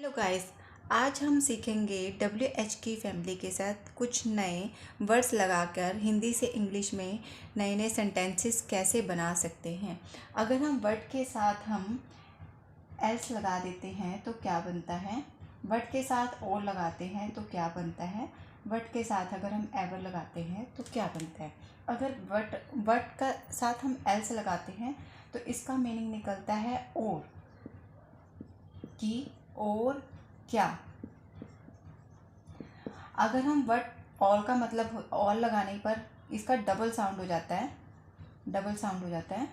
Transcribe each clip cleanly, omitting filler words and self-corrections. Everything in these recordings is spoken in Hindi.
Hello guys. आज हम सीखेंगे WH की फैमिली के साथ कुछ नए वर्ड्स लगाकर हिंदी से इंग्लिश में नए नए सेंटेंसेस कैसे बना सकते हैं। अगर हम वर्ड के साथ हम एल्स लगा देते हैं तो क्या बनता है, वर्ड के साथ और लगाते हैं तो क्या बनता है, वर्ड के साथ अगर हम एवर लगाते हैं तो क्या बनता है। अगर वर्ड का साथ हम एल्स लगाते हैं तो इसका मीनिंग निकलता है और, कि और क्या। अगर हम वर्ड ऑल का मतलब ऑल लगाने पर इसका डबल साउंड हो जाता है,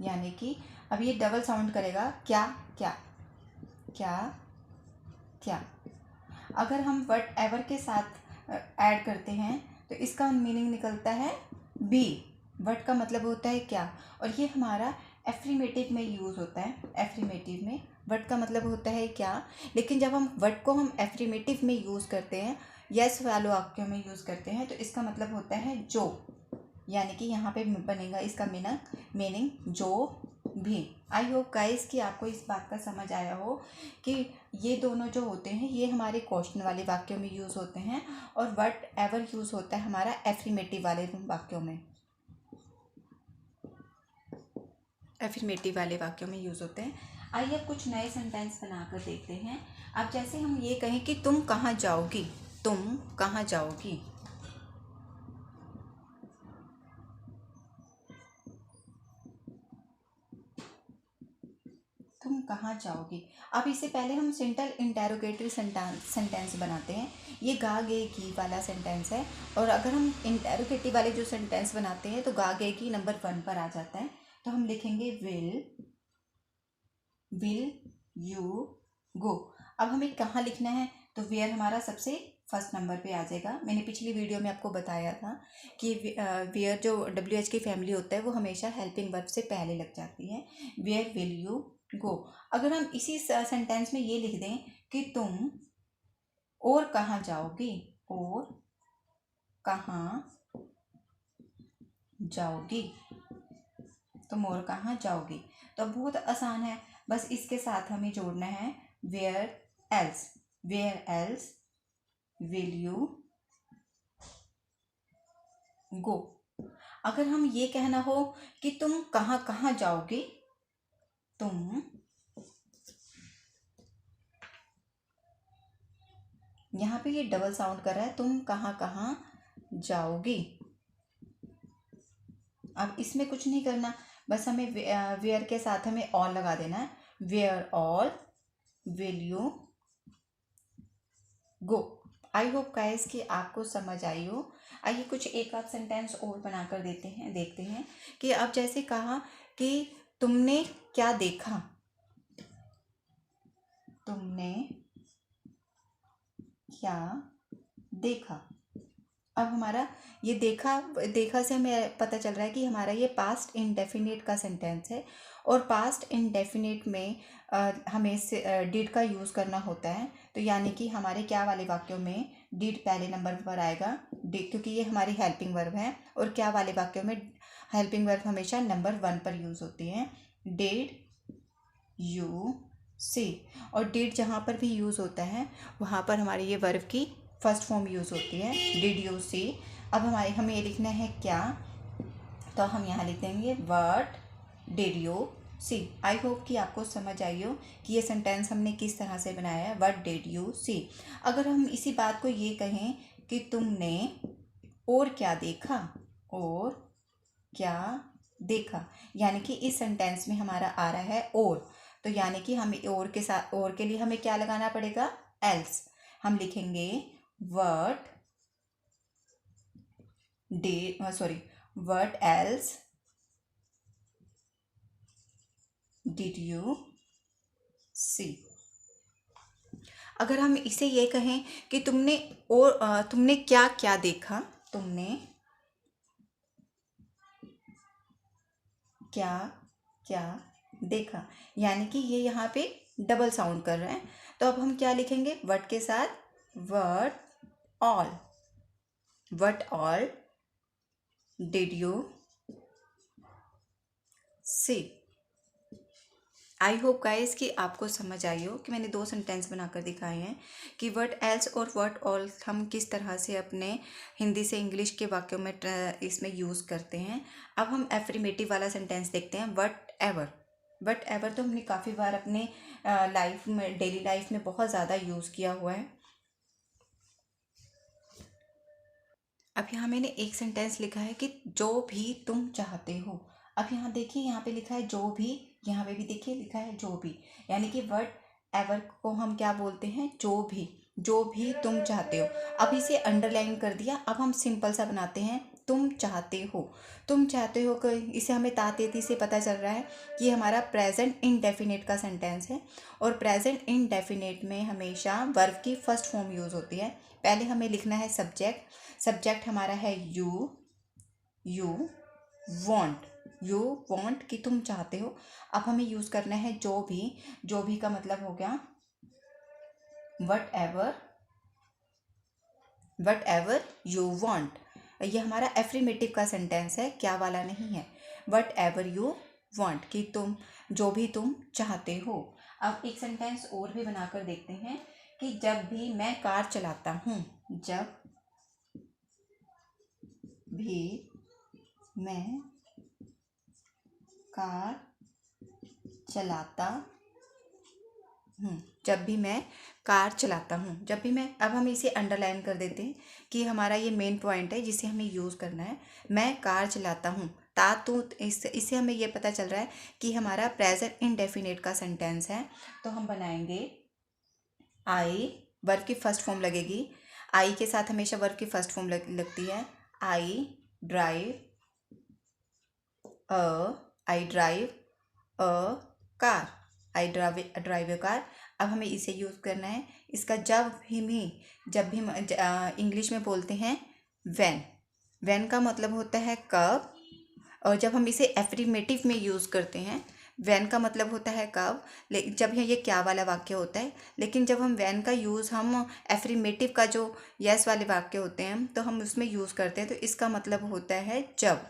यानी कि अब ये डबल साउंड करेगा, क्या क्या क्या क्या। अगर हम वर्ड एवर के साथ ऐड करते हैं तो इसका मीनिंग निकलता है बी। वर्ड का मतलब होता है क्या, और ये हमारा एफ्रीमेटिव में यूज़ होता है। एफ्रीमेटिव में वर्ड का मतलब होता है क्या, लेकिन जब हम वर्ड को हम एफ्रीमेटिव में यूज़ करते हैं, यस वाले वाक्यों में यूज़ करते हैं, तो इसका मतलब होता है जो, यानी कि यहाँ पे बनेगा इसका मीनिंग जो भी। आई होप गाइस कि आपको इस बात का समझ आया हो कि ये दोनों जो होते हैं ये हमारे क्वेश्चन वाले वाक्यों में यूज़ होते हैं और वर्ड एवर यूज़ होता है हमारा एफ्रीमेटिव वाले वाक्यों में, यूज़ होते हैं। आइए अब कुछ नए सेंटेंस बनाकर देखते हैं। अब जैसे हम ये कहें कि तुम कहाँ जाओगी, तुम कहाँ जाओगी। तुम कहाँ जाओगी। अब इससे पहले हम सिंपल इंटेरोगेटरी सेंटेंस बनाते हैं। ये गा गे की वाला सेंटेंस है, और अगर हम इंटेरोगेटिव वाले जो सेंटेंस बनाते हैं तो गा गे की नंबर 1 पर आ जाता है। तो हम लिखेंगे विल यू गो। अब हमें कहाँ लिखना है, तो वेयर हमारा सबसे फर्स्ट नंबर पे आ जाएगा। मैंने पिछली वीडियो में आपको बताया था कि वेयर जो WH की फैमिली होता है वो हमेशा हेल्पिंग वर्ब से पहले लग जाती है। Where will you go. अगर हम इसी सेंटेंस में ये लिख दें कि तुम और कहाँ जाओगी, और कहाँ जाओगी, तुम और कहाँ जाओगी, तो बहुत आसान है। बस इसके साथ हमें जोड़ना है where else will you go. अगर हम ये कहना हो कि तुम कहाँ कहाँ जाओगी, तुम, यहाँ पे ये डबल साउंड कर रहा है, तुम कहाँ कहाँ जाओगी। अब इसमें कुछ नहीं करना, बस हमें वेयर के साथ हमें ऑल लगा देना है। Where all will you go. I hope guys कि आपको समझ आई हो। आइए कुछ एक आध सेंटेंस और बनाकर देखते हैं कि अब जैसे कहा कि तुमने क्या देखा, तुमने क्या देखा। अब हमारा ये देखा से हमें पता चल रहा है कि हमारा ये पास्ट इंडेफिनिट का सेंटेंस है, और पास्ट इंडेफिनिट में हमें डिड का यूज़ करना होता है। तो यानी कि हमारे क्या वाले वाक्यों में डिड पहले नंबर पर आएगा, डिड, क्योंकि ये हमारी हेल्पिंग वर्ब है, और क्या वाले वाक्यों में हेल्पिंग वर्ब हमेशा नंबर 1 पर यूज़ होती है। डिड यू सी, और डिड जहाँ पर भी यूज़ होता है वहाँ पर हमारी ये वर्ब की फर्स्ट फॉर्म यूज़ होती है, डिड यू सी। अब हमें ये लिखना है क्या, तो हम यहाँ लिख देंगे what did you see. I hope कि आपको समझ आई हो कि ये सेंटेंस हमने किस तरह से बनाया है, व्हाट डिड यू सी। अगर हम इसी बात को ये कहें कि तुमने और क्या देखा, और क्या देखा, यानी कि इस सेंटेंस में हमारा आ रहा है और, तो यानी कि हमें और के साथ, और के लिए हमें क्या लगाना पड़ेगा, एल्स। हम लिखेंगे what what else did you see. अगर हम इसे ये कहें कि तुमने क्या क्या देखा, तुमने क्या क्या देखा, यानी कि ये यहाँ पे डबल साउंड कर रहा है। तो अब हम क्या लिखेंगे व्हाट के साथ, what all did you see. I hope guys कि आपको समझ आई हो कि मैंने 2 सेंटेंस बनाकर दिखाए हैं कि व्हाट एल्स और व्हाट ऑल हम किस तरह से अपने हिंदी से इंग्लिश के वाक्यों में इसमें यूज़ करते हैं। अब हम एफर्मेटिव वाला सेंटेंस देखते हैं, व्हाट एवर। व्हाट एवर तो हमने काफ़ी बार अपने लाइफ में, डेली लाइफ में बहुत ज़्यादा यूज़ किया हुआ है। अब यहाँ मैंने एक सेंटेंस लिखा है कि जो भी तुम चाहते हो। अब यहाँ देखिए, यहाँ पे लिखा है जो भी, यहाँ पे भी देखिए लिखा है जो भी, यानी कि व्हाट एवर को हम क्या बोलते हैं, जो भी तुम चाहते हो। अब इसे अंडरलाइन कर दिया। अब हम सिंपल सा बनाते हैं, तुम चाहते हो। तुम चाहते हो कि इसे हमें तातेती से पता चल रहा है कि हमारा प्रेजेंट इनडेफिनेट का सेंटेंस है, और प्रेजेंट इनडेफिनेट में हमेशा वर्ब की फर्स्ट फॉर्म यूज़ होती है। पहले हमें लिखना है सब्जेक्ट। सब्जेक्ट हमारा है यू वॉन्ट। यू वॉन्ट कि तुम चाहते हो। अब हमें यूज़ करना है जो भी का मतलब हो गया वट एवर यू वॉन्ट। ये हमारा एफर्मेटिव का सेंटेंस है, क्या वाला नहीं है। वट एवर यू वॉन्ट कि तुम जो भी तुम चाहते हो। अब एक सेंटेंस और भी बनाकर देखते हैं कि जब भी मैं कार चलाता हूँ। जब भी मैं कार चलाता हूँ। जब भी मैं कार चलाता हूँ। जब भी मैं, अब हम इसे अंडरलाइन कर देते हैं कि हमारा ये मेन पॉइंट है जिसे हमें यूज़ करना है। मैं कार चलाता हूँ, ता तू, इससे हमें ये पता चल रहा है कि हमारा प्रेजेंट इंडेफिनिट का सेंटेंस है। तो हम बनाएंगे आई, वर्ब की फर्स्ट फॉर्म लगेगी। आई के साथ हमेशा वर्ब की फर्स्ट फॉर्म लगती है। I drive a I drive a car. I drive a car. अब हमें इसे यूज़ करना है। इसका जब भी इंग्लिश में बोलते हैं व्हेन। व्हेन का मतलब होता है कब, और जब हम इसे एफर्मेटिव में यूज़ करते हैं, व्हेन का मतलब होता है कब, लेकिन जब ये क्या वाला वाक्य होता है। लेकिन जब हम व्हेन का यूज़ हम एफर्मेटिव का जो यस वाले वाक्य होते हैं तो हम उसमें यूज़ करते हैं, तो इसका मतलब होता है जब।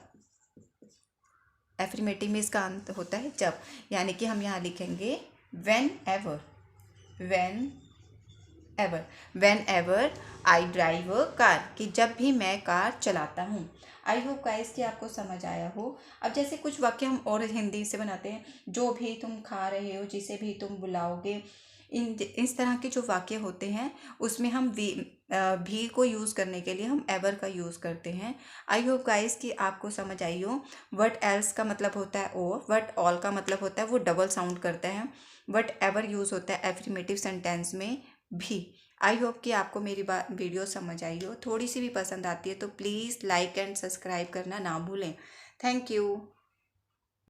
एफर्मेटिव में इसका अंत होता है जब, यानी कि हम यहाँ लिखेंगे when ever when ever I drive a car, कि जब भी मैं कार चलाता हूँ। आई होप गाइस कि आपको समझ आया हो। अब जैसे कुछ वाक्य हम और हिंदी से बनाते हैं, जो भी तुम खा रहे हो, जिसे भी तुम बुलाओगे, इस तरह के जो वाक्य होते हैं उसमें हम भी को यूज़ करने के लिए हम एवर का यूज़ करते हैं। आई होप गाइस कि आपको समझ आई हो। वट एल्स का मतलब होता है और, वट ऑल का मतलब होता है वो डबल साउंड करता है। वट एवर यूज़ होता है एफर्मेटिव सेंटेंस में भी। आई होप कि आपको मेरी वीडियो समझ आई हो। थोड़ी सी भी पसंद आती है तो प्लीज़ लाइक एंड सब्सक्राइब करना ना भूलें। Thank you.